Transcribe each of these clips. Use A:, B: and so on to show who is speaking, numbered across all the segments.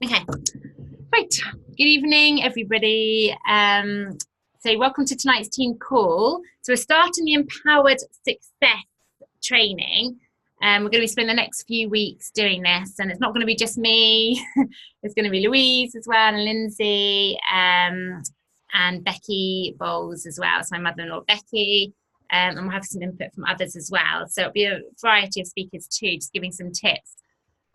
A: Okay, right. Good evening, everybody. So welcome to tonight's team call. So we're starting the Empowered Success training. We're going to be spending the next few weeks doing this, and it's not going to be just me. It's going to be Louise as well, and Lindsay, and Becky Bowles as well. So my mother-in-law, Becky, and we'll have some input from others as well. So it'll be a variety of speakers too, just giving some tips.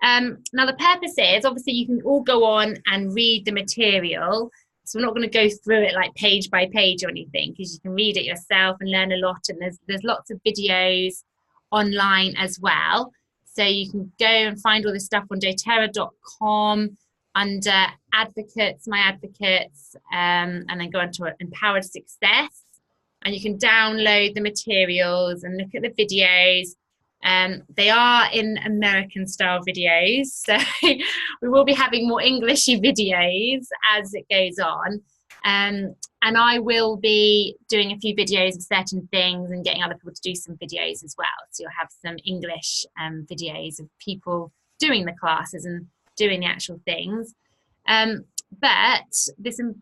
A: Now the purpose is, obviously you can all go on and read the material, so we're not going to go through it like page by page or anything, because you can read it yourself and learn a lot, and there's lots of videos online as well, so you can go and find all this stuff on doterra.com under advocates, my advocates, and then go into Empowered Success, and you can download the materials and look at the videos. They are in American style videos, so we will be having more Englishy videos as it goes on, and I will be doing a few videos of certain things and getting other people to do some videos as well, so you'll have some English videos of people doing the classes and doing the actual things.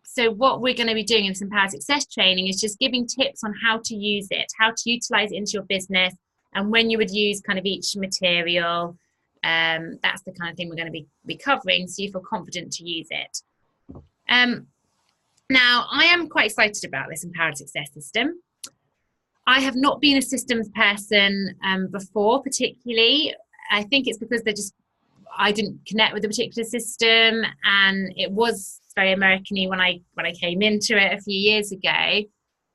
A: So what we're going to be doing in this Empowered Success training is just giving tips on how to use it, how to utilize it into your business, and when you would use kind of each material. That's the kind of thing we're going to be covering, so you feel confident to use it. Now, I am quite excited about this Empowered Success system. I have not been a systems person before, particularly. I think it's because I didn't connect with a particular system, and it was very American-y when I came into it a few years ago.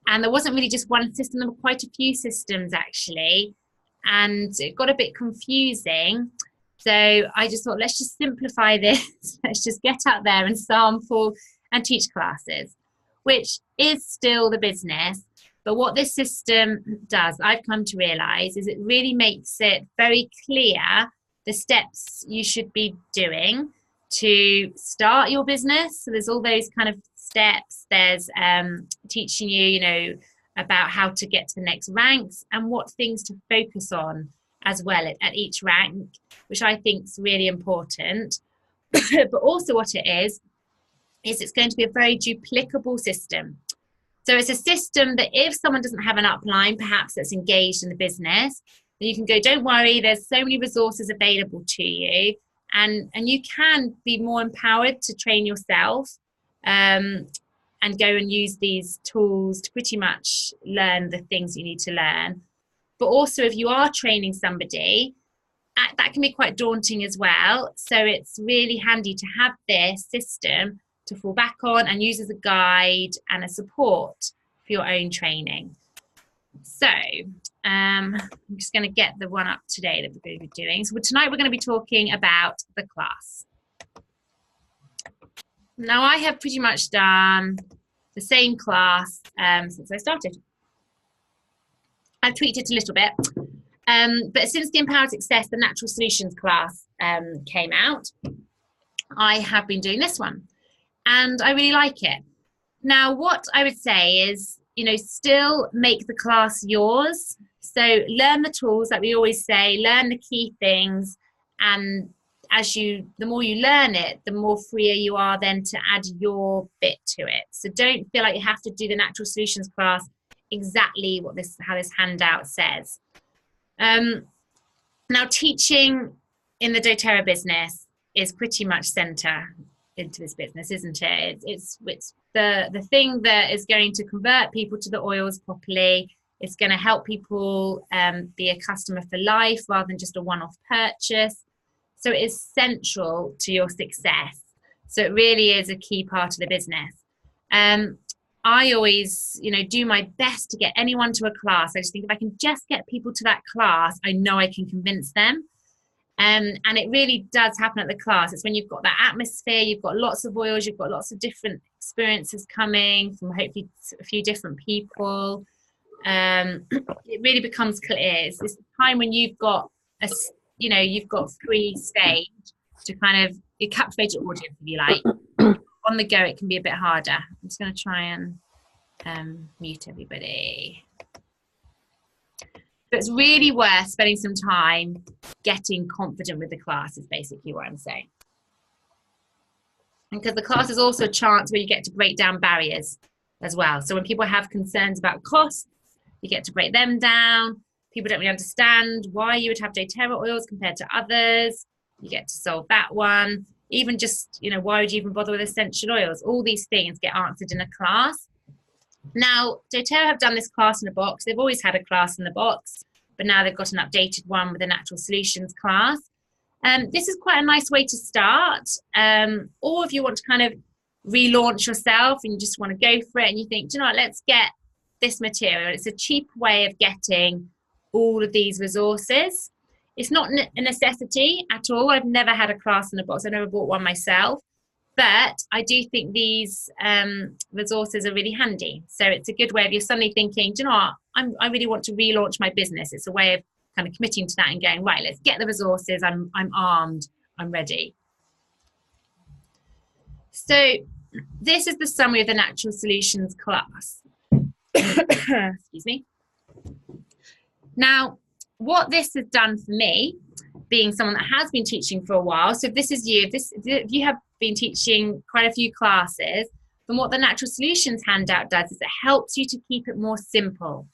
A: And there wasn't really just one system, there were quite a few systems actually, and it got a bit confusing. So I just thought, let's just simplify this. Let's just get out there and sample and teach classes, which is still the business. But what this system does, I've come to realize, is it really makes it very clear the steps you should be doing to start your business. So there's all those kind of steps. There's teaching you, about how to get to the next ranks and what things to focus on as well at each rank, which I think is really important. But also what it is it's going to be a very duplicable system. So it's a system that if someone doesn't have an upline, perhaps that's engaged in the business, then you can go, don't worry, there's so many resources available to you, and you can be more empowered to train yourself, and go and use these tools to pretty much learn the things you need to learn. But also, if you are training somebody, that can be quite daunting as well. So it's really handy to have this system to fall back on and use as a guide and a support for your own training. So I'm just going to get the one up today that we're going to be doing. So tonight we're going to be talking about the class. Now, I have pretty much done the same class since I started. I've tweaked it a little bit, but since the Empowered Success, the Natural Solutions class came out, I have been doing this one, and I really like it. Now, what I would say is, still make the class yours. So learn the tools, like we always say, learn the key things, and the more you learn it, the more freer you are then to add your bit to it. So don't feel like you have to do the Natural Solutions class exactly how this handout says. Now, teaching in the doTERRA business is pretty much center into this business, isn't it? It's the thing that is going to convert people to the oils properly. It's going to help people be a customer for life rather than just a one-off purchase. So it is central to your success. So it really is a key part of the business. I always, do my best to get anyone to a class. I just think if I can just get people to that class, I know I can convince them. And it really does happen at the class. It's when you've got that atmosphere, you've got lots of oils, you've got lots of different experiences coming from hopefully a few different people. It really becomes clear. It's the time when you've got you've got free stage to kind of captivate your audience, if you like. On the go, it can be a bit harder. I'm just going to try and mute everybody. So it's really worth spending some time getting confident with the class, is basically what I'm saying. because the class is also a chance where you get to break down barriers as well. So when people have concerns about costs, you get to break them down. People don't really understand why you would have doTERRA oils compared to others. You get to solve that one. Even just, you know, why would you even bother with essential oils? All these things get answered in a class. Now, doTERRA have done this class in a box. They've always had a class in the box, but now they've got an updated one with a natural solutions class. This is quite a nice way to start. Or if you want to kind of relaunch yourself and you just want to go for it and you think, do you know what, let's get this material. It's a cheap way of getting all of these resources. It's not a necessity at all. I've never had a class in a box. I've never bought one myself. But I do think these resources are really handy. So it's a good way if you're suddenly thinking, do you know what, I really want to relaunch my business. It's a way of kind of committing to that and going, right, let's get the resources. I'm armed. I'm ready. So this is the summary of the Natural Solutions class. Excuse me. Now, what this has done for me, being someone that has been teaching for a while, so if this is you, if you have been teaching quite a few classes, then what the Natural Solutions handout does is it helps you to keep it more simple.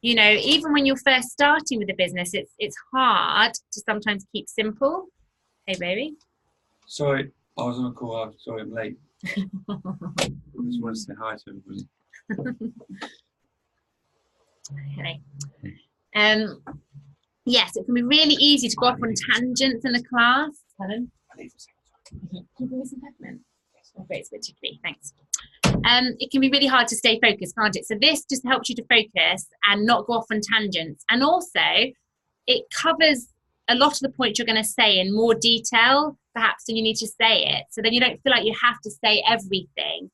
A: You know, even when you're first starting with a business, it's hard to sometimes keep simple. Hey, baby.
B: Sorry, I was on a call. Sorry, I'm late. I just want to say hi to everybody.
A: Okay. Yes, it can be really easy to go off on tangents in the class. Helen? Can you give me some peppermint? Oh, great, it's a bit tickly, thanks. It can be really hard to stay focused, can't it? So this just helps you to focus and not go off on tangents. And also, it covers a lot of the points you're going to say in more detail, perhaps, than you need to say it. So then you don't feel like you have to say everything.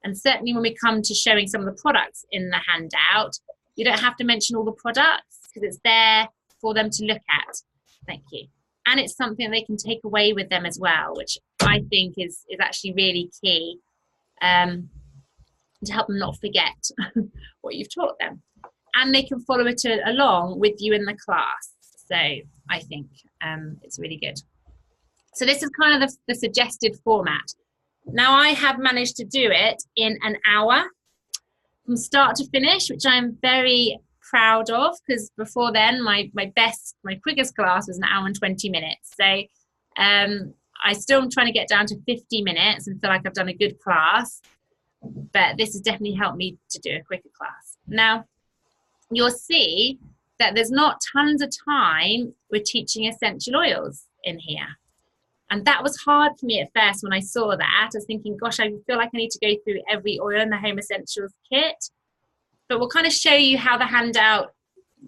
A: And certainly when we come to showing some of the products in the handout, you don't have to mention all the products because it's there for them to look at. Thank you. And it's something they can take away with them as well, which I think is actually really key to help them not forget what you've taught them. And they can follow it along with you in the class. So I think it's really good. So this is kind of the suggested format. Now I have managed to do it in an hour from start to finish, which I'm very proud of, because before then my quickest class was an hour and 20 minutes. So I still am trying to get down to 50 minutes and feel like I've done a good class, but this has definitely helped me to do a quicker class. Now you'll see that there's not tons of time with teaching essential oils in here. And that was hard for me at first when I saw that. I was thinking, gosh, I feel like I need to go through every oil in the Home Essentials kit. But we'll kind of show you how the handout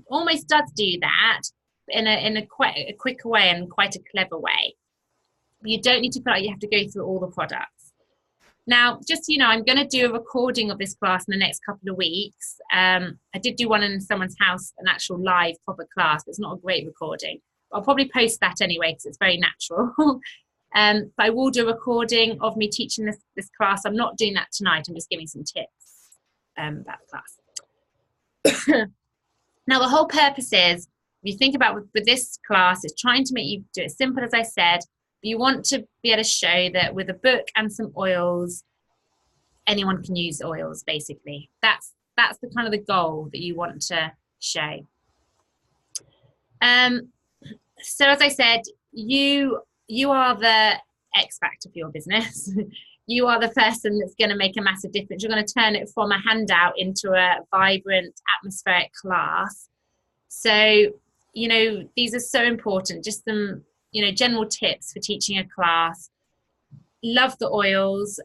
A: almost does do that in a quite a quicker way and quite a clever way. You don't need to feel like you have to go through all the products. Now, just so you know, I'm going to do a recording of this class in the next couple of weeks. I did do one in someone's house, an actual live proper class, but it's not a great recording. I'll probably post that anyway because it's very natural. But I will do a recording of me teaching this class. I'm not doing that tonight. I'm just giving some tips about the class. Now, the whole purpose is, if you think about with this class, it's trying to make you do it simple, as I said. But you want to be able to show that with a book and some oils, anyone can use oils, basically. That's the kind of the goal that you want to show. So as I said, you are the X factor for your business. You are the person that's going to make a massive difference. You're going to turn it from a handout into a vibrant, atmospheric class. So, you know, these are so important. Just some, you know, general tips for teaching a class. Love the oils.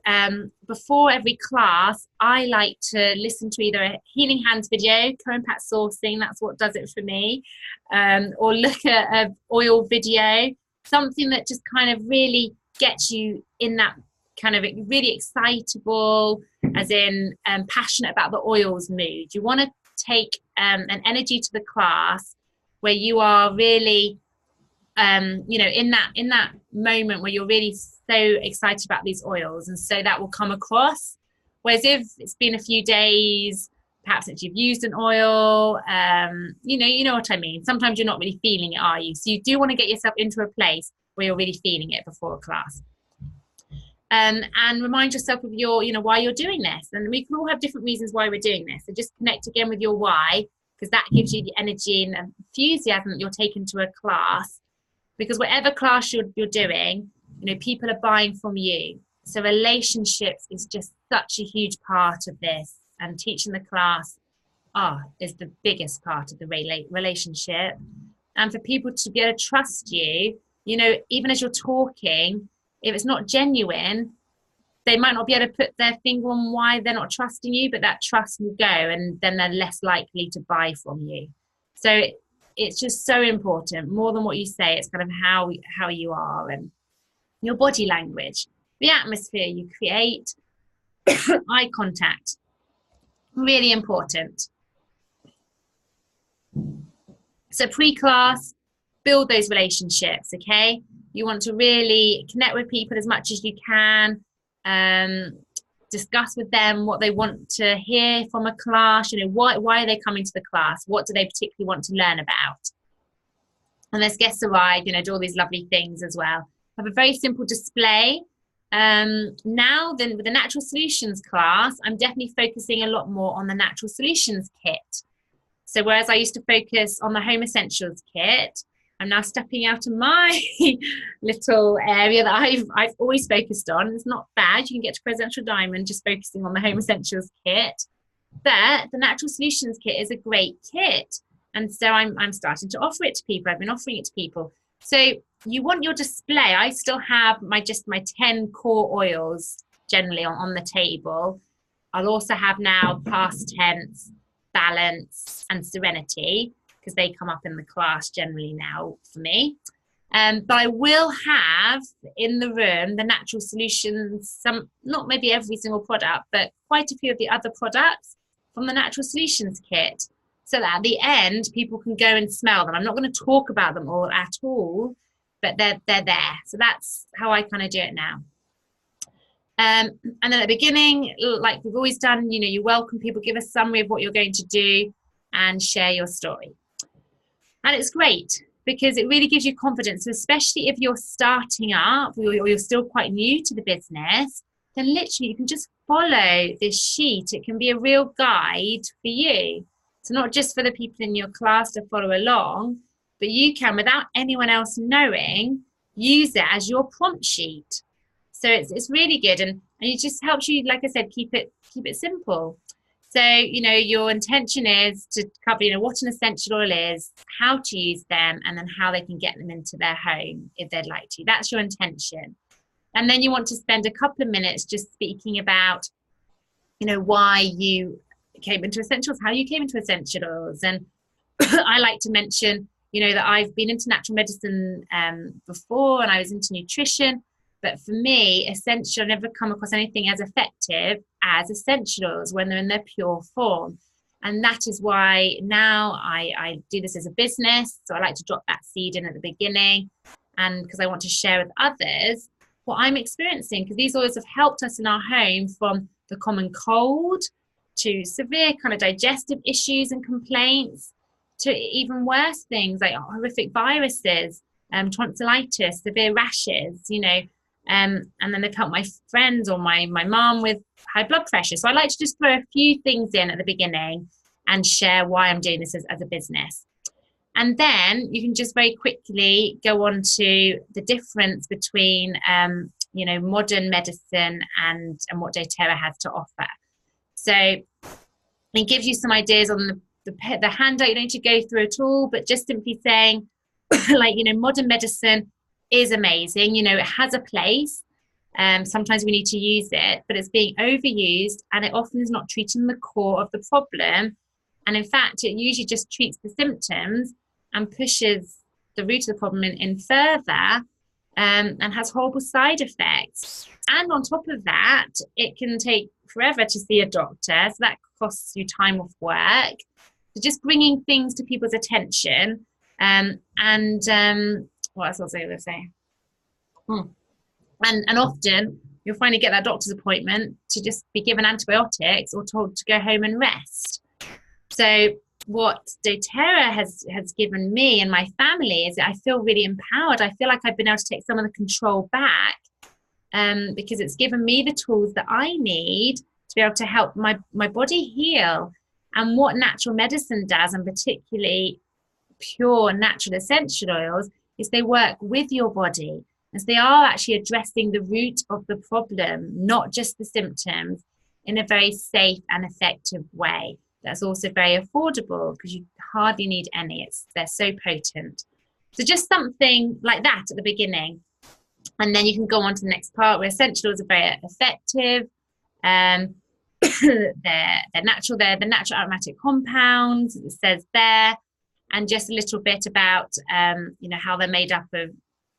A: Before every class, I like to listen to either a Healing Hands video, Co-Impact Sourcing, that's what does it for me, or look at an oil video, something that just kind of really gets you in that kind of really excitable, as in passionate about the oils mood. You want to take an energy to the class where you are really you know, in that moment where you're really so excited about these oils, and so that will come across. Whereas if it's been a few days, perhaps since you've used an oil, you know what I mean. Sometimes you're not really feeling it, are you? So you do want to get yourself into a place where you're really feeling it before a class. and remind yourself of your, why you're doing this. And we can all have different reasons why we're doing this. So just connect again with your why, because that gives you the energy and enthusiasm that you're taking to a class. Because whatever class you're doing, people are buying from you. So relationships is just such a huge part of this, and teaching the class is the biggest part of the relationship. And for people to be able to trust you, even as you're talking, if it's not genuine, they might not be able to put their finger on why they're not trusting you, but that trust will go, and then they're less likely to buy from you. So it's just so important. More than what you say, it's kind of how you are and your body language, the atmosphere you create, eye contact, really important. So pre-class, build those relationships, okay? You want to really connect with people as much as you can, discuss with them what they want to hear from a class, why are they coming to the class? What do they particularly want to learn about? And as guests arrive, do all these lovely things as well. Have a very simple display. Now then with the Natural Solutions class, I'm definitely focusing a lot more on the Natural Solutions kit. So whereas I used to focus on the Home Essentials kit, I'm now stepping out of my little area that I've always focused on. It's not bad. You can get to Presidential Diamond just focusing on the Home Essentials kit. But the Natural Solutions kit is a great kit. And so I'm starting to offer it to people. I've been offering it to people. So you want your display. I still have my 10 core oils generally on the table. I'll also have now past tense, balance, and serenity, because they come up in the class generally now for me. But I will have in the room the Natural Solutions, not maybe every single product, but quite a few of the other products from the Natural Solutions kit, so that at the end people can go and smell them. I'm not going to talk about them all at all, but they're there. So that's how I kind of do it now. And then at the beginning, like we've always done, you welcome people, give a summary of what you're going to do, and share your story. And it's great because it really gives you confidence, especially if you're starting up or you're still quite new to the business. Then literally you can just follow this sheet. It can be a real guide for you. So not just for the people in your class to follow along, but you can, without anyone else knowing, use it as your prompt sheet. So it's really good, and it just helps you, like I said, keep it simple. So your intention is to cover what an essential oil is, how to use them, and then how they can get them into their home if they'd like to. That's your intention. And then you want to spend a couple of minutes just speaking about why you came into essentials, how you came into essential oils. And I like to mention that I've been into natural medicine before, and I was into nutrition. But for me, essential, I've never come across anything as effective as essentials when they're in their pure form. And that is why now I do this as a business. So I like to drop that seed in at the beginning, and because I want to share with others what I'm experiencing, because these oils have helped us in our home, from the common cold to severe kind of digestive issues and complaints, to even worse things like horrific viruses, tonsillitis, severe rashes, and then they've helped my friends or my mom with high blood pressure. So I like to just throw a few things in at the beginning and share why I'm doing this as a business. And then you can just very quickly go on to the difference between, modern medicine and what doTERRA has to offer. So it gives you some ideas on the handout. You don't need to go through it all, but just simply saying, modern medicine is amazing. It has a place. Sometimes we need to use it, but it's being overused, and it often is not treating the core of the problem. And in fact, it usually just treats the symptoms and pushes the root of the problem in further, and has horrible side effects. And on top of that, it can take forever to see a doctor, so that costs you time off work. So just bringing things to people's attention, what else was I going to say? And often you'll finally get that doctor's appointment to just be given antibiotics or told to go home and rest. So what doTERRA has given me and my family is that I feel really empowered. I feel like I've been able to take some of the control back, because it's given me the tools that I need to be able to help my body heal. And what natural medicine does, and particularly pure natural essential oils, is they work with your body, as they are actually addressing the root of the problem, not just the symptoms, in a very safe and effective way. That's also very affordable because you hardly need any. They're so potent. So just something like that at the beginning. And then you can go on to the next part where essential oils are very effective. They're natural. They're the natural aromatic compounds, it says there. And just a little bit about, how they're made up of,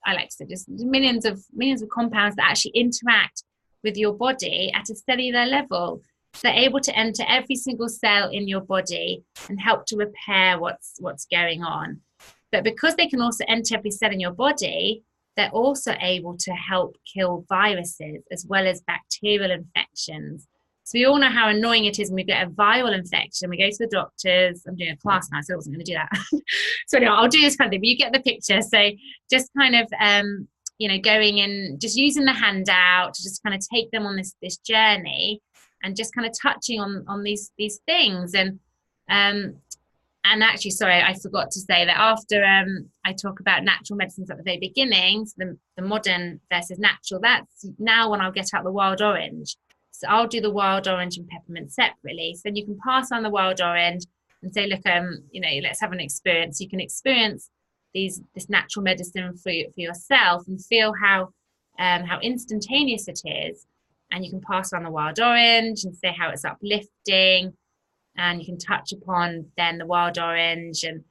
A: I like to say, just millions of compounds that actually interact with your body at a cellular level. So they're able to enter every single cell in your body and help to repair what's going on. But because they can also enter every cell in your body, they're also able to help kill viruses as well as bacterial infections. So we all know how annoying it is when we get a viral infection. We go to the doctors. I'm doing a class now, so I wasn't going to do that. So anyway, I'll do this kind of thing, but you get the picture. So just kind of, going and just using the handout to just kind of take them on this journey and just kind of touching on these things. And actually, sorry, I forgot to say that after I talk about natural medicines at the very beginning, so the modern versus natural, that's now when I'll get out the wild orange. So I'll do the wild orange and peppermint separately. So then you can pass on the wild orange and say, look, let's have an experience. You can experience this natural medicine for yourself and feel how instantaneous it is. And you can pass on the wild orange and say how it's uplifting. And you can touch upon then the wild orange, and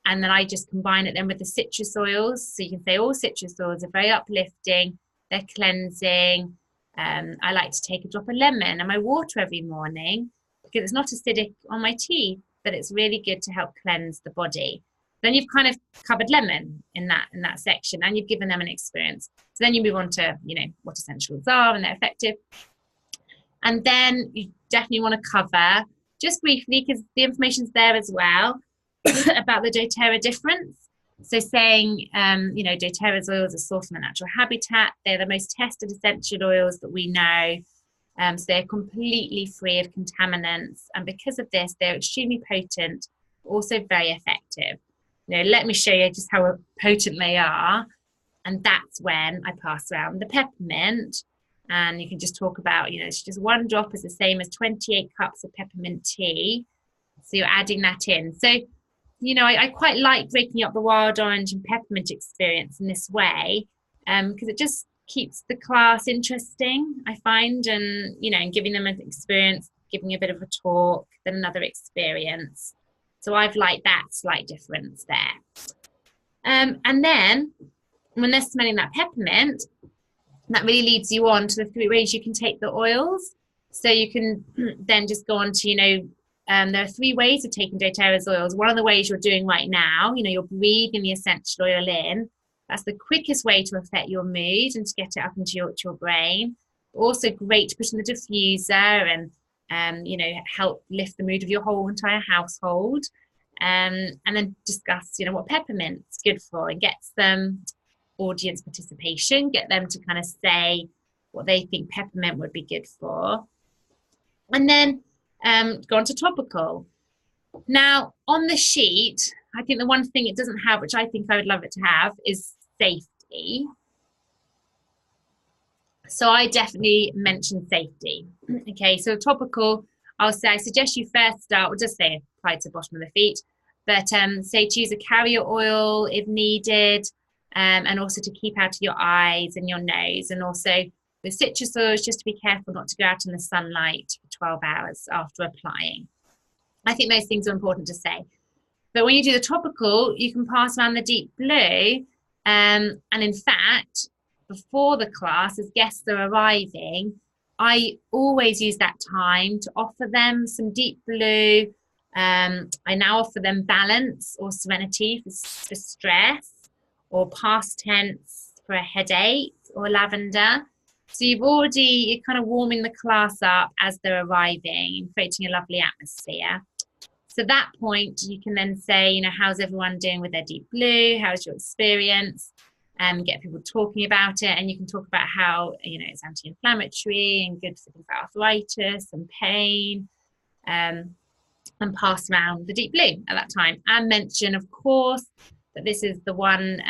A: then I just combine it then with the citrus oils. So you can say all citrus oils are very uplifting, they're cleansing. I like to take a drop of lemon in my water every morning because it's not acidic on my teeth, but it's really good to help cleanse the body. Then you've kind of covered lemon in that section, and you've given them an experience. So then you move on to what essentials are and they're effective, and then you definitely want to cover just briefly, because the information's there as well, about the doTERRA difference. So saying, doTERRA's oils are sourced from a natural habitat. They're the most tested essential oils that we know. So they're completely free of contaminants. And because of this, they're extremely potent, also very effective. Let me show you just how potent they are. And that's when I pass around the peppermint. And you can just talk about, it's just one drop is the same as 28 cups of peppermint tea. So you're adding that in. So, I quite like breaking up the wild orange and peppermint experience in this way, because it just keeps the class interesting, I find, and, and giving them an experience, giving a bit of a talk, then another experience. So I've liked that slight difference there. And then when they're smelling that peppermint, that really leads you on to the 3 ways you can take the oils. So you can then just go on to, there are 3 ways of taking doTERRA's oils. One of the ways you're doing right now, you're breathing the essential oil in. That's the quickest way to affect your mood and to get it up into your brain. Also great to put in the diffuser and help lift the mood of your whole entire household. And then discuss, what peppermint's good for, and get some audience participation, get them to kind of say what they think peppermint would be good for, and then go on to topical. Now on the sheet, I think the one thing it doesn't have, which I think I would love it to have, is safety. So I definitely mentioned safety. Okay, so topical, I suggest you first start, we'll just say apply to the bottom of the feet, but say to use a carrier oil if needed. And also to keep out of your eyes and your nose. And also with citrus oils, just to be careful not to go out in the sunlight for 12 hours after applying. I think those things are important to say. But when you do the topical, you can pass around the deep blue. And in fact, before the class, as guests are arriving, I always use that time to offer them some deep blue. I now offer them balance or serenity for stress, or past tense for a headache, or lavender. So you're kind of warming the class up as they're arriving and creating a lovely atmosphere. So at that point, you can then say, how's everyone doing with their deep blue? How's your experience? get people talking about it, and you can talk about how, you know, it's anti-inflammatory and good for things like arthritis and pain, and pass around the Deep Blue at that time, and mention, of course, that this is the one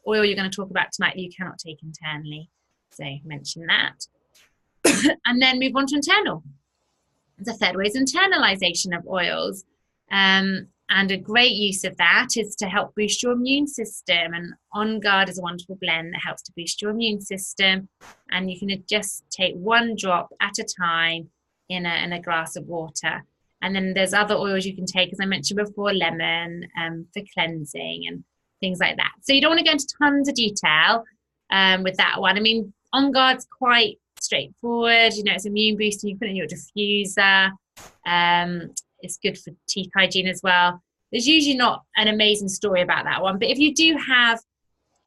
A: oil you're going to talk about tonight that you cannot take internally. So mention that. And then move on to internal. The third way is internalization of oils. And a great use of that is to help boost your immune system. And On Guard is a wonderful blend that helps to boost your immune system. And you can just take 1 drop at a time in a glass of water. And then there's other oils you can take, as I mentioned before, lemon for cleansing and things like that. So you don't want to go into tons of detail with that one. I mean, On Guard's quite straightforward. You know, it's immune boosting. You put it in your diffuser. It's good for teeth hygiene as well. There's usually not an amazing story about that one, but if you do have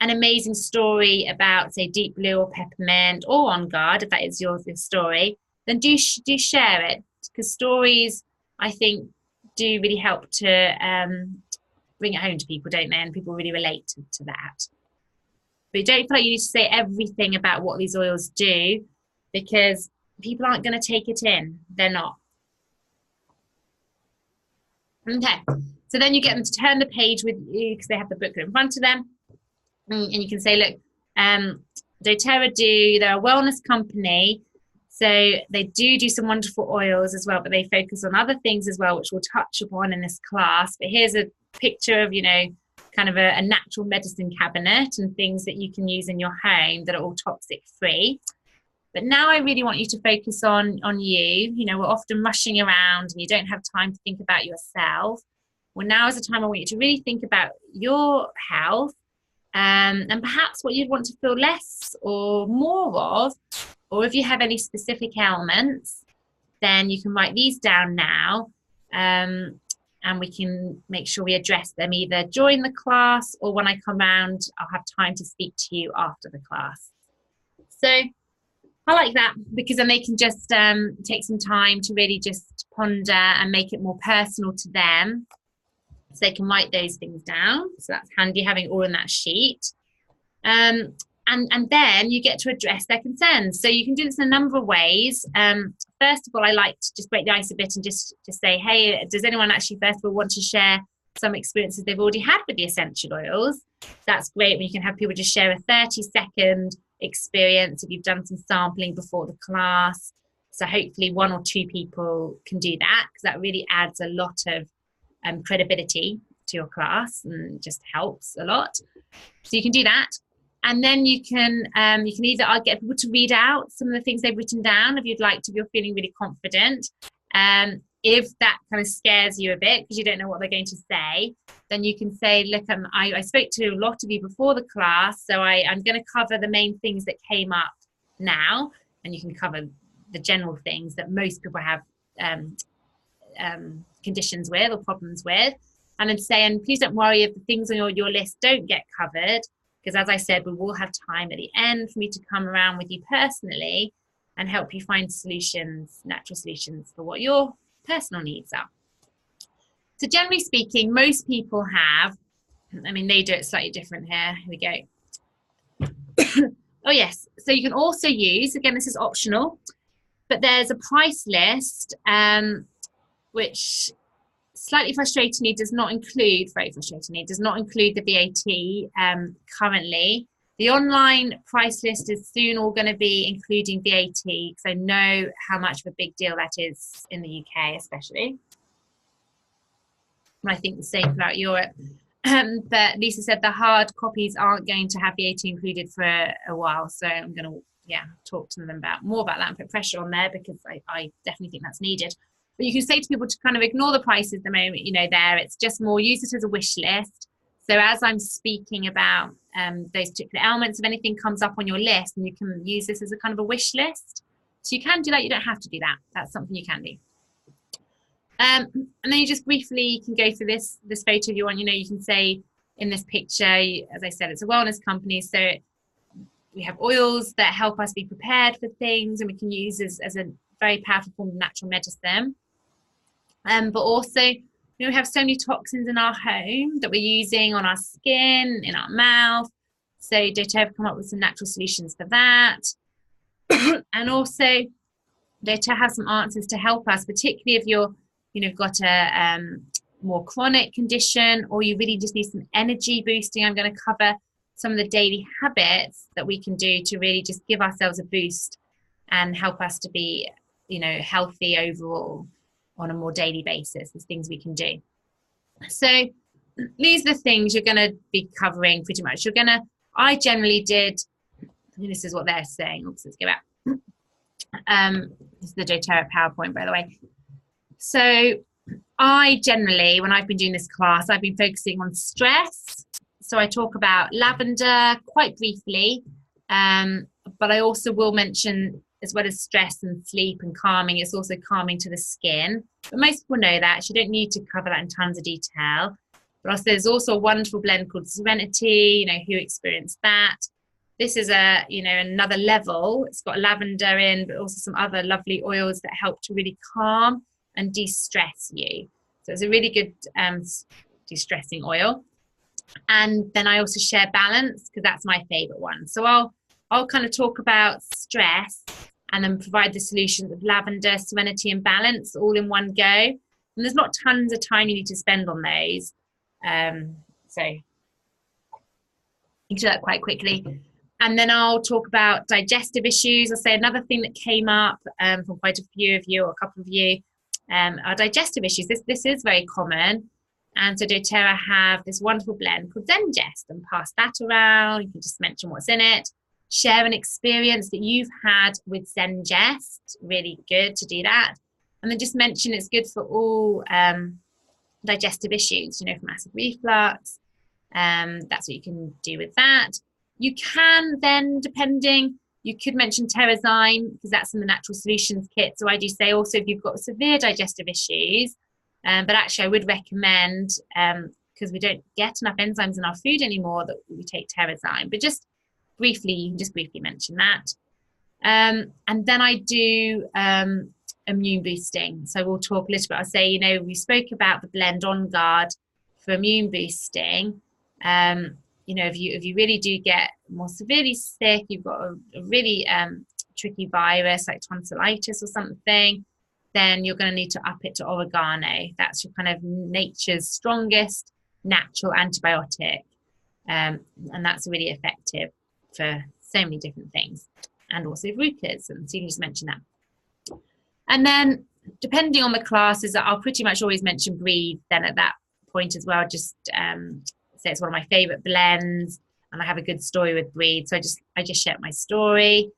A: an amazing story about, say, Deep Blue or peppermint or On Guard, if that is your story, then do share it, because stories, I think, do really help to bring it home to people, don't they? And people really relate to that. But you don't feel like you need to say everything about what these oils do, because people aren't going to take it in. They're not. Okay, so then you get them to turn the page with you, because they have the booklet in front of them. And you can say, look, doTERRA they're a wellness company. So they do some wonderful oils as well, but they focus on other things as well, which we'll touch upon in this class. But here's a picture of, you know, kind of a natural medicine cabinet and things that you can use in your home that are all toxic free. But now I really want you to focus on you. You know, we're often rushing around and you don't have time to think about yourself. Well, now is the time I want you to really think about your health, and perhaps what you'd want to feel less or more of. Or if you have any specific ailments, then you can write these down now, and we can make sure we address them either during the class, or when I come round, I'll have time to speak to you after the class. So I like that, because then they can just take some time to really just ponder and make it more personal to them. So they can write those things down. So that's handy, having all in that sheet. And then you get to address their concerns. So you can do this in a number of ways. First of all, I like to just break the ice a bit and just say, hey, does anyone actually first of all want to share some experiences they've already had with the essential oils? That's great when you can have people just share a 30-second experience if you've done some sampling before the class. So hopefully 1 or 2 people can do that, because that really adds a lot of credibility to your class and just helps a lot. So you can do that. And then you can either get people to read out some of the things they've written down, if you'd like to, if you're feeling really confident. If that kind of scares you a bit because you don't know what they're going to say, then you can say, look, I spoke to a lot of you before the class, so I'm going to cover the main things that came up now. And you can cover the general things that most people have conditions with or problems with. And then say, and please don't worry if the things on your list don't get covered, because as I said, we will have time at the end for me to come around with you personally and help you find solutions, natural solutions for what your personal needs are. So generally speaking, most people have, I mean, they do it slightly different here. Here we go. Oh yes, so you can also use, again, this is optional, but there's a price list, which slightly frustratingly does not include, very frustratingly, does not include the VAT currently. The online price list is soon all going to be including VAT, because I know how much of a big deal that is in the UK especially. And I think the same throughout Europe. But Lisa said the hard copies aren't going to have VAT included for a while. So I'm going to, talk to them more about that and put pressure on there, because I definitely think that's needed. But you can say to people to kind of ignore the prices at the moment, there. It's just more use it as a wish list. So as I'm speaking about those particular elements, if anything comes up on your list, and you can use this as a kind of a wish list. So you can do that. You don't have to do that. That's something you can do. And then you just briefly can go through this photo if you want. You can say in this picture, as I said, it's a wellness company. So we have oils that help us be prepared for things, and we can use as a very powerful form of natural medicine. But also, we have so many toxins in our home that we're using on our skin, in our mouth. So doTERRA have come up with some natural solutions for that. And also doTERRA has some answers to help us, particularly if you've got a more chronic condition, or you really just need some energy boosting. I'm going to cover some of the daily habits that we can do to really just give ourselves a boost and help us to be, healthy overall on a more daily basis. There's things we can do. So these are the things you're going to be covering pretty much. I generally did, this is what they're saying. Oops, let's go back. This is the doTERRA PowerPoint, by the way. So I generally, when I've been doing this class, I've been focusing on stress. So I talk about lavender quite briefly, but I also will mention, as well as stress and sleep and calming, it's also calming to the skin. But most people know that, so you don't need to cover that in tons of detail. But also, there's also a wonderful blend called Serenity, who experienced that. This is another level. It's got lavender in, but also some other lovely oils that help to really calm and de-stress you. So it's a really good de-stressing oil. And then I also share balance, because that's my favorite one. So I'll kind of talk about stress and then provide the solutions of lavender, Serenity and balance all in one go. And there's not tons of time you need to spend on those. So you can do that quite quickly. And then I'll talk about digestive issues. I'll say another thing that came up from quite a few of you, or a couple of you, are digestive issues. This is very common. And so doTERRA have this wonderful blend called Zengest, and pass that around. You can just mention what's in it. Share an experience that you've had with Zengest. Really good to do that. And then just mention it's good for all digestive issues, from acid reflux. That's what you can do with that. You can then, you could mention Terrazyme, because that's in the Natural Solutions kit. So I do say also, if you've got severe digestive issues, but actually I would recommend, because we don't get enough enzymes in our food anymore, that we take Terrazyme. But just briefly mention that. And then I do immune boosting. So we'll talk a little bit. I'll say, we spoke about the blend On Guard for immune boosting. If you really do get more severely sick, you've got a really tricky virus like tonsillitis or something, then you're going to need to up it to oregano. That's your kind of nature's strongest natural antibiotic. And that's really effective for so many different things. And also rucus, and so you can just mention that. And then depending on the classes, I'll pretty much always mention Breathe then at that point as well. Just say it's one of my favorite blends, and I have a good story with Breathe. So I just share my story,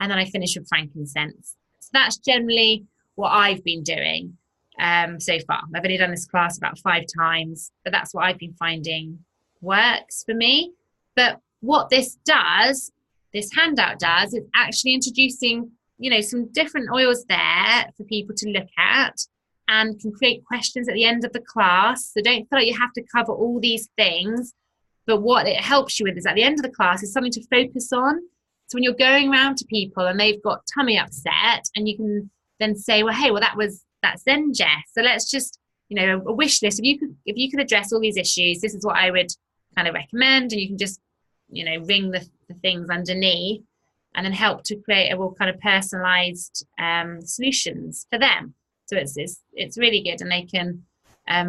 A: and then I finish with frankincense. So that's generally what I've been doing so far. I've only done this class about 5 times, but that's what I've been finding works for me. But what this handout does, is actually introducing, some different oils there for people to look at, and can create questions at the end of the class. So don't feel like you have to cover all these things, but what it helps you with is at the end of the class is something to focus on. So when you're going around to people and they've got tummy upset, and you can then say, well, hey, that's Zengest. So let's just, a wish list. If you could address all these issues, this is what I would kind of recommend. And you can just, ring the things underneath, and then help to create a more kind of personalized solutions for them. So it's really good, and they can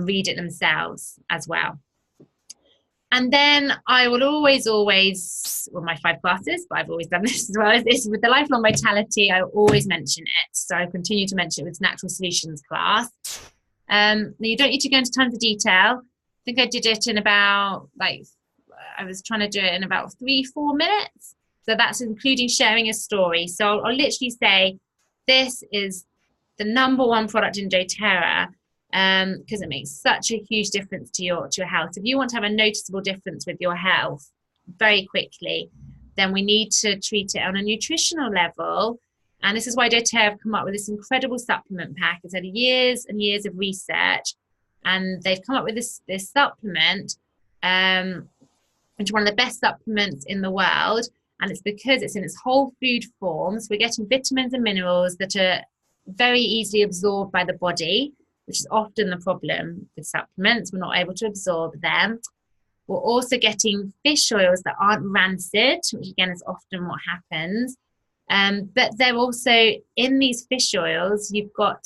A: read it themselves as well. And then I will always, my 5 classes, but I've always done this as well as this, with the Lifelong Vitality, I always mention it. So I continue to mention it with Natural Solutions class. Now you don't need to go into tons of detail. I think I did it in about, I was trying to do it in about 3-4 minutes. So that's including sharing a story. So I'll literally say, this is the #1 product in doTERRA, because it makes such a huge difference to your health. If you want to have a noticeable difference with your health very quickly, then we need to treat it on a nutritional level. And this is why doTERRA have come up with this incredible supplement pack. It's had years and years of research, and they've come up with this supplement, which is one of the best supplements in the world. And it's because it's in its whole food form. So we're getting vitamins and minerals that are very easily absorbed by the body, which is often the problem with supplements. We're not able to absorb them. We're also getting fish oils that aren't rancid, which again is often what happens. But they're also in these fish oils, you've got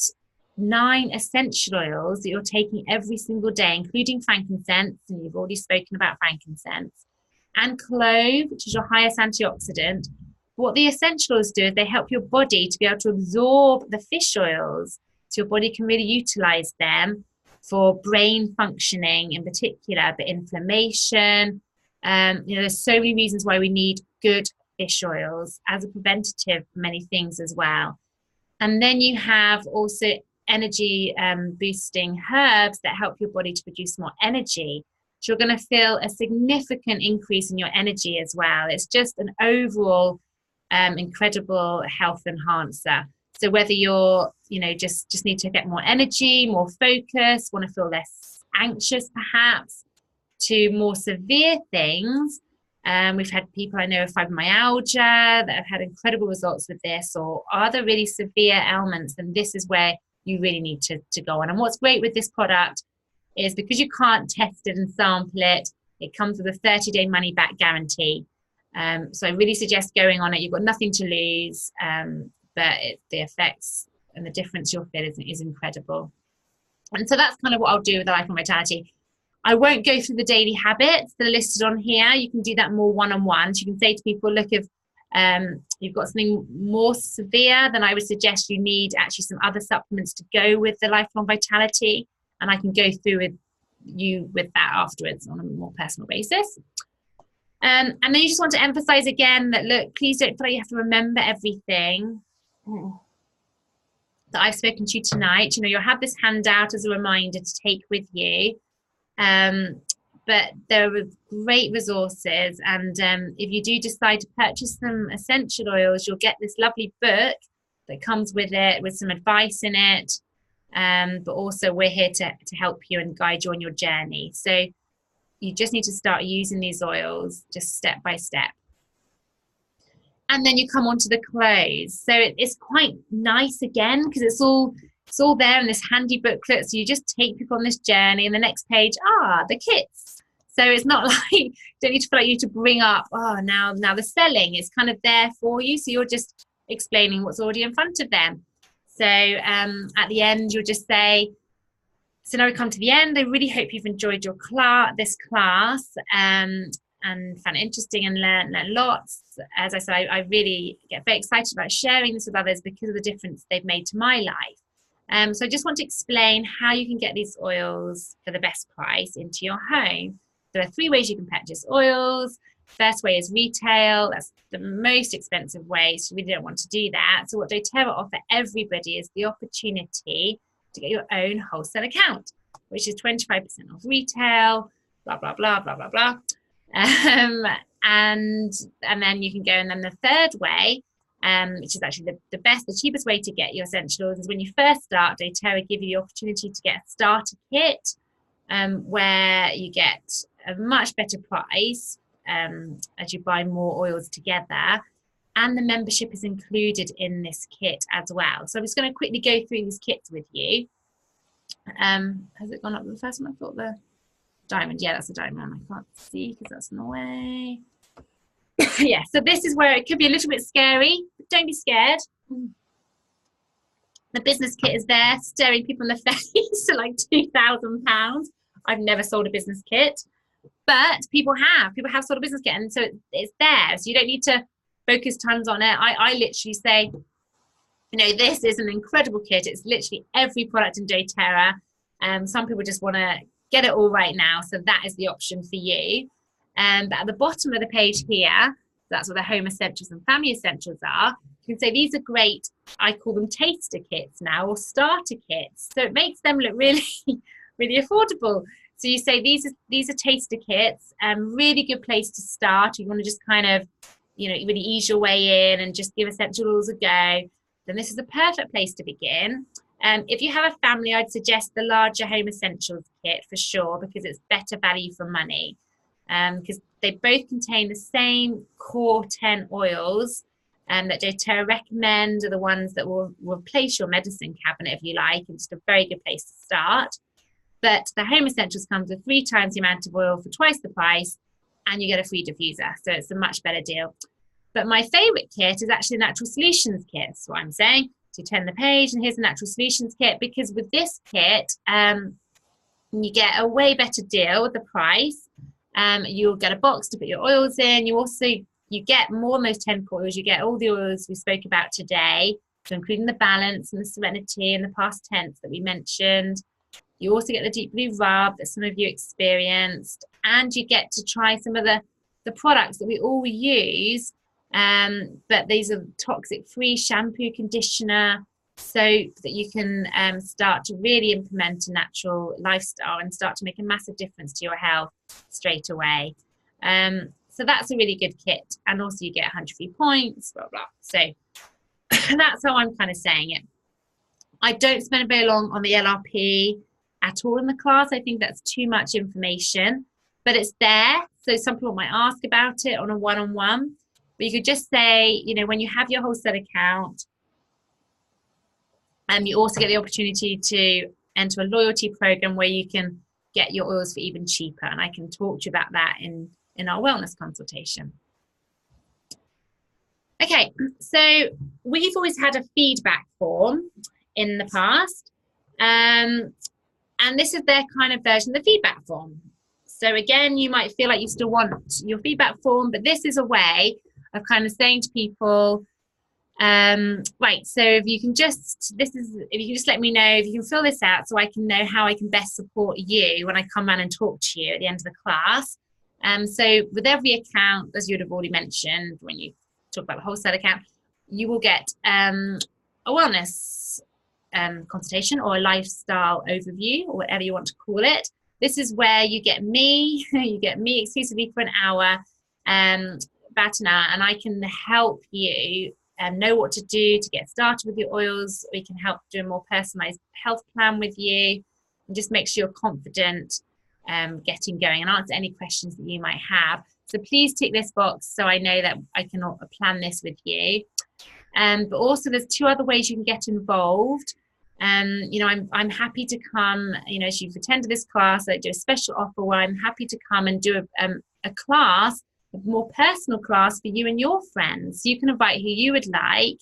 A: 9 essential oils that you're taking every single day, including frankincense, and you've already spoken about frankincense, and clove, which is your highest antioxidant. What the essential oils do is they help your body to be able to absorb the fish oils, so your body can really utilize them for brain functioning in particular, but inflammation. There's so many reasons why we need good fish oils as a preventative for many things as well. And then you have also energy boosting herbs that help your body to produce more energy. So you're going to feel a significant increase in your energy as well. It's just an overall incredible health enhancer. So whether you're, just need to get more energy, more focus, want to feel less anxious perhaps, to more severe things. We've had people I know with fibromyalgia that have had incredible results with this, or other really severe ailments, then this is where you really need to go on. And what's great with this product is because you can't test it and sample it, it comes with a 30-day money-back guarantee. So I really suggest going on it. You've got nothing to lose, but the effects and the difference you'll feel is incredible. And so that's kind of what I'll do with the Life on Vitality. I won't go through the daily habits that are listed on here. You can do that more one-on-one. So you can say to people, look, if you've got something more severe, then I would suggest you need actually some other supplements to go with the Lifelong Vitality. And I can go through with you with that afterwards on a more personal basis. And then you just want to emphasize again that, look, please don't feel like you have to remember everything that I've spoken to you tonight. You'll have this handout as a reminder to take with you. But there are great resources, and if you do decide to purchase some essential oils, you'll get this lovely book that comes with it with some advice in it, but also we're here to help you and guide you on your journey. So you just need to start using these oils just step by step. And then you come on to the clothes. So it's quite nice again because it's all there in this handy booklet. So you just take people on this journey, and the next page, the kits. So it's not like you don't need to feel like you need to bring up, now the selling. It's kind of there for you. So you're just explaining what's already in front of them. So at the end, you'll just say, so now we come to the end. I really hope you've enjoyed this class and found it interesting and learned lots. As I said, I really get very excited about sharing this with others because of the difference they've made to my life. So I just want to explain how you can get these oils for the best price into your home. There are 3 ways you can purchase oils. First way is retail. That's the most expensive way, so you really don't want to do that. So what doTERRA offer everybody is the opportunity to get your own wholesale account, which is 25% off retail, blah, blah, blah, blah, blah, blah. And then you can go, and then the third way, which is actually the cheapest way to get your essential oils, is when you first start, doTERRA give you the opportunity to get a starter kit, where you get a much better price as you buy more oils together, and the membership is included in this kit as well. So I'm just going to quickly go through these kits with you. Has it gone up the first one? I thought the diamond. Yeah, that's a diamond. I can't see because that's in the way. Yeah, so this is where it could be a little bit scary, but don't be scared. The business kit is there, staring people in the face to like £2,000. I've never sold a business kit, but people have sold a business kit, and so it's there. So you don't need to focus tons on it. I literally say, this is an incredible kit. It's literally every product in doTERRA. Some people just want to get it all right now, so that is the option for you. But at the bottom of the page here, that's where the home essentials and family essentials are. You can say these are great. I call them taster kits now, or starter kits. So it makes them look really, really affordable. So you say these are taster kits. Really good place to start. You want to just kind of, really ease your way in and just give essential oils a go. Then this is a perfect place to begin. If you have a family, I'd suggest the larger home essentials kit for sure, because it's better value for money. Because they both contain the same core 10 oils that doTERRA recommend, are the ones that will replace your medicine cabinet, if you like, and just a very good place to start. But the Home Essentials comes with 3 times the amount of oil for twice the price, and you get a free diffuser. So it's a much better deal. But my favorite kit is actually the Natural Solutions kit. That's what I'm saying. So you turn the page and here's the Natural Solutions kit, because with this kit, you get a way better deal with the price. You'll get a box to put your oils in. You get more than those 10 oils. You get all the oils we spoke about today, so including the Balance and the Serenity and the Past Tense that we mentioned. You also get the Deep Blue Rub that some of you experienced, and you get to try some of the products that we all use. But these are toxic-free shampoo, conditioner, so that you can start to really implement a natural lifestyle and start to make a massive difference to your health straight away. So that's a really good kit, and also you get 100 free points, blah blah. So that's how I'm kind of saying it. I don't spend very long on the LRP at all in the class. I think that's too much information, but it's there. So some people might ask about it on a one-on-one, but you could just say, you know, when you have your wholesale account, you also get the opportunity to enter a loyalty program where you can get your oils for even cheaper. And I can talk to you about that in our wellness consultation. Okay, so we've always had a feedback form in the past. And this is their kind of version of the feedback form. So again, you might feel like you still want your feedback form, but this is a way of kind of saying to people, right, so if you can just let me know, if you can fill this out so I can know how I can best support you when I come around and talk to you at the end of the class. So with every account, as you'd have already mentioned when you talk about the wholesale account, you will get a wellness consultation or a lifestyle overview, or whatever you want to call it. This is where you get me exclusively for an hour, about an hour, and I can help you know what to do to get started with your oils. We can help do a more personalized health plan with you, and just make sure you're confident getting going, and answer any questions that you might have. So please tick this box so I know that I can plan this with you. But also there's 2 other ways you can get involved. You know, I'm happy to come, you know, as you've attended this class, I do a special offer where I'm happy to come and do a class, a more personal class for you and your friends. You can invite who you would like,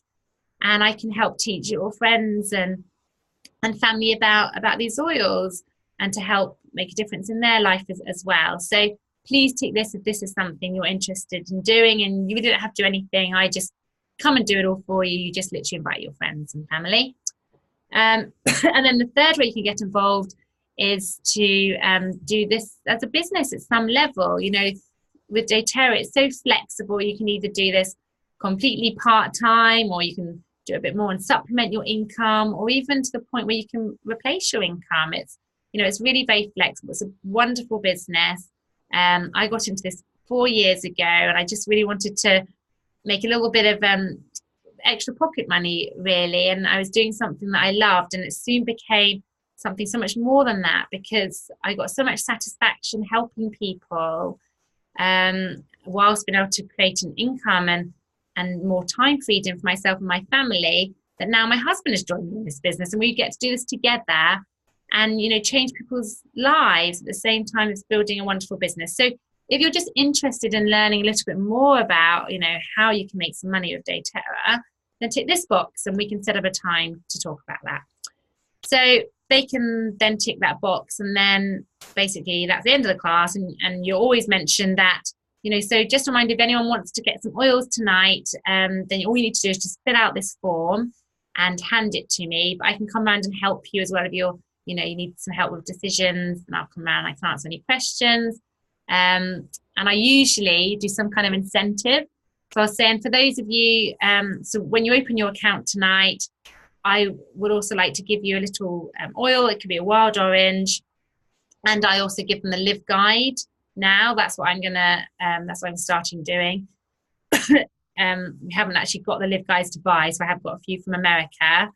A: and I can help teach your friends and family about these oils, and to help make a difference in their life as well. So please tick this if this is something you're interested in doing, and you don't have to do anything. I just come and do it all for you. You just literally invite your friends and family. And then the third way you can get involved is to do this as a business at some level. You know, with doTERRA, it's so flexible. You can either do this completely part-time, or you can do a bit more and supplement your income, or even to the point where you can replace your income. It's, you know, it's really very flexible. It's a wonderful business. I got into this 4 years ago, and I just really wanted to make a little bit of extra pocket money, really, and I was doing something that I loved, and it soon became something so much more than that, because I got so much satisfaction helping people, whilst being able to create an income and more time freedom for myself and my family, that now my husband has joined me in this business, and we get to do this together and, you know, change people's lives at the same time as building a wonderful business. So if you're just interested in learning a little bit more about, you know, how you can make some money with doTERRA, then tick this box and we can set up a time to talk about that. So they can then tick that box, and then basically that's the end of the class, and you're always mentioned that, you know, so just a reminder, if anyone wants to get some oils tonight, then all you need to do is just fill out this form and hand it to me. But I can come around and help you as well if you're, you know, you need some help with decisions, and I'll come around and I can answer any questions. And I usually do some kind of incentive. So I was saying, for those of you, so when you open your account tonight, I would also like to give you a little oil. It could be a wild orange, and I also give them the Live Guide. Now that's what I'm starting doing. We haven't actually got the Live Guides to buy, so I have got a few from America.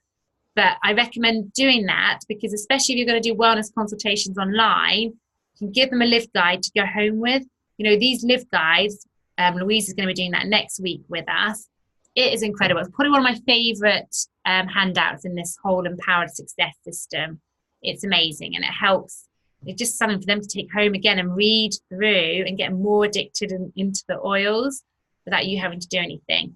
A: But I recommend doing that, because especially if you're going to do wellness consultations online, you can give them a Live Guide to go home with. You know, these Live Guides, Louise is going to be doing that next week with us. It is incredible. It's probably one of my favourite handouts in this whole empowered success system. It's amazing, and it helps it's just something for them to take home again and read through and get more addicted into the oils without you having to do anything.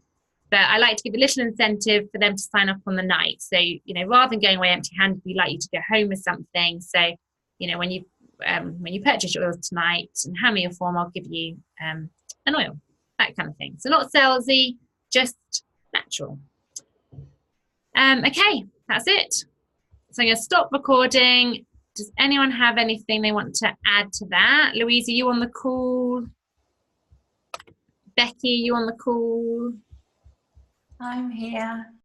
A: But I like to give a little incentive for them to sign up on the night. So, you know, rather than going away empty-handed, we like you to go home with something. So, you know, when you purchase your oils tonight and hand me your form, I'll give you an oil, that kind of thing. So not salesy, just natural. Okay, that's it. So I'm going to stop recording. Does anyone have anything they want to add to that? Louise, are you on the call? Becky, you on the call?
C: I'm here.